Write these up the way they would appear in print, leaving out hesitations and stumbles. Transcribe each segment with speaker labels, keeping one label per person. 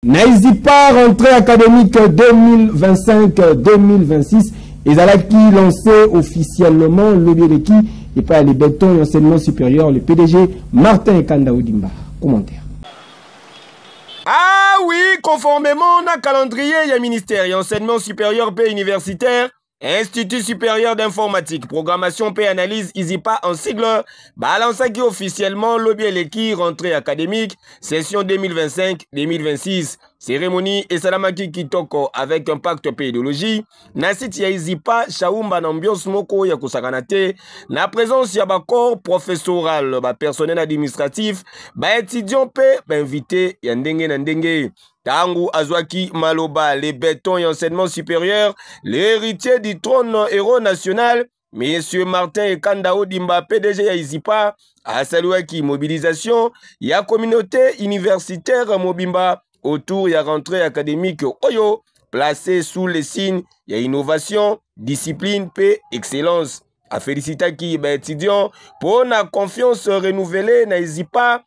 Speaker 1: N'hésite pas rentrée académique 2025-2026. Ils allaient lancé officiellement l'Obieleki et pas les bétons et enseignement supérieur, le PDG Martin Ekanda Odimba. Commentaire.
Speaker 2: Ah oui, conformément au calendrier, il y a ministère et enseignement supérieur et universitaire, Institut supérieur d'informatique, programmation et analyse, ISIPA en sigle, balance qui officiellement l'Obieleki rentrée académique, session 2025-2026. Cérémonie et Salamaki Kitoko avec un pacte pédologie. Na site ya ISIPA, Chaoumba n'ambiance moko ya kusakanate. Na présence ya bakor professoral, personnel administratif, étudiant pe, invité ya ndenge na ndenge. Tangu Azwaki Maloba, les bétons et enseignement supérieur, l'héritier du trône héros national, Monsieur Martin Ekanda Odimba, PDG ya ISIPA, a salué qui mobilisation, ya communauté universitaire Mobimba, autour de la rentrée académique Oyo, placé sous les signes, il y a innovation, discipline, paix, excellence. A féliciter qui étudiant pour la confiance renouvelée n'hésite pas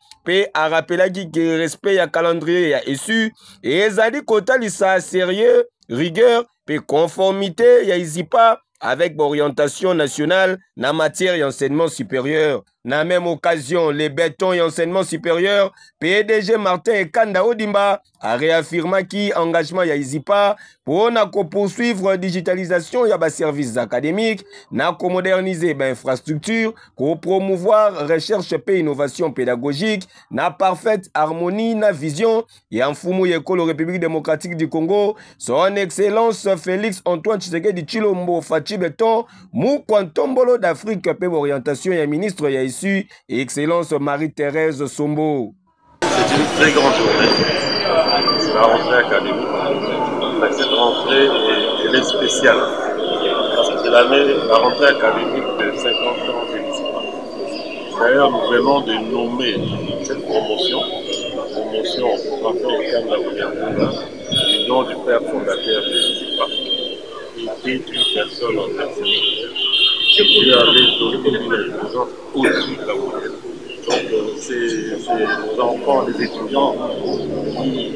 Speaker 2: à rappeler que respect à calendrier a issu et zali kota lisa sérieux rigueur et conformité n'hésite pas avec l'orientation nationale en matière d'enseignement supérieur. Dans la même occasion, les bétons et enseignement supérieur, PDG Martin Ekanda Odimba a réaffirmé qu'il engagement ya ISIPA pour poursuivre la digitalisation des services académiques, moderniser l'infrastructure, promouvoir recherche et innovation pédagogique, na parfaite harmonie, na vision, et en Fumu Yekolo République démocratique du Congo, son excellence Félix Antoine Tshisekedi Tshilombo Fachi Béton, Mou Kwantombolo d'Afrique et orientation et ministre ya issu, et excellence Marie-Thérèse Sombo.
Speaker 3: C'est une très grande journée, c'est la rentrée académique. Cette rentrée elle est spéciale parce que c'est la rentrée académique de 50 ans de l'ISIPA. D'ailleurs, nous venons de nommer cette promotion, Martin Ekanda Odimba, du nom du père fondateur de l'ISIPA. Il était une personne en exceptionnelle qui avait donné une présence au-dessus de la moyenne. Donc, c'est nos enfants, les étudiants qui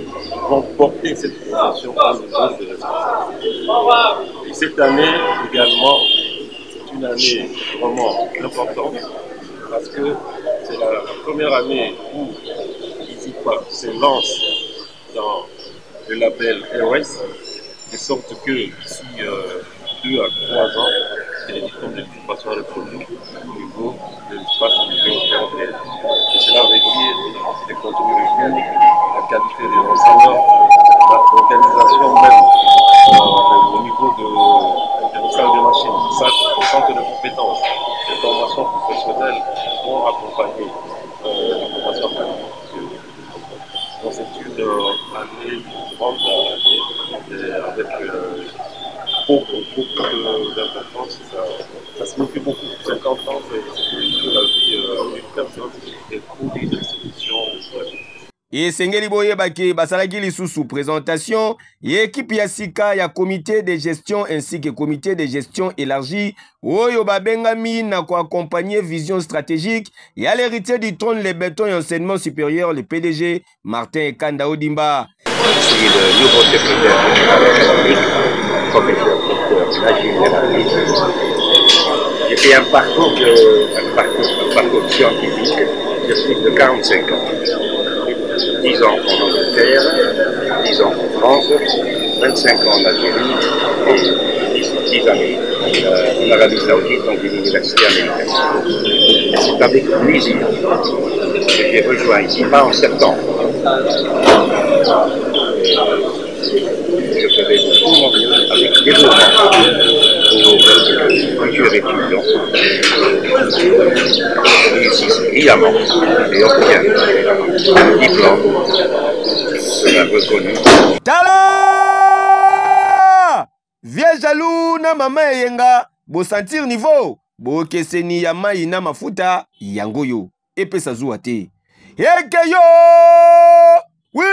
Speaker 3: vont porter cette promotion à un niveau de responsabilité. Et cette année également, c'est une année vraiment importante parce que c'est la première année où ISIPA se lance dans le label ROS, de sorte que d'ici 2 à 3 ans, c'est les diplômes de formation reproduits au niveau de l'espace européen. Et cela veut dire les contenus de cours, la qualité des enseignants, l'organisation même au niveau de salle de machines, centre de compétences, les formations professionnelles vont accompagner la formation académique. Donc c'est une année, une grande année avec beaucoup d'importance. Ça signifie beaucoup. 50 ans, c'est la vie d'une personne et produit d'institutions de choix.
Speaker 2: Et Sengeli Boye Bake Basalaki Lisusu présentation, et équipe Yasika, ya comité de gestion ainsi que comité de gestion élargi, Oyo Babengami n'a quoi accompagner vision stratégique, et à l'héritier du trône les bétons et enseignement supérieur, le PDG Martin Ekanda Odimba.
Speaker 4: C'est le nouveau secrétaire général, professeur docteur Najib Benali. J'ai fait un parcours scientifique de plus de 45 ans. 10 ans en Angleterre, 10 ans en France, 25 ans en Algérie et 10 années en Arabie Saoudite dans une université américaine. C'est avec plaisir que j'ai rejoint ISIPA en septembre. Je ferai tout mon mieux avec développement pour futurs étudiants réussissent brillamment et obtiennent un diplôme sera reconnu.
Speaker 2: Tala! Viens jaloux na mama yenga, bo sentir niveau, bo keseni ya mai na mafuta yangoyo, epesa zuwa te. Eke yo! Oui!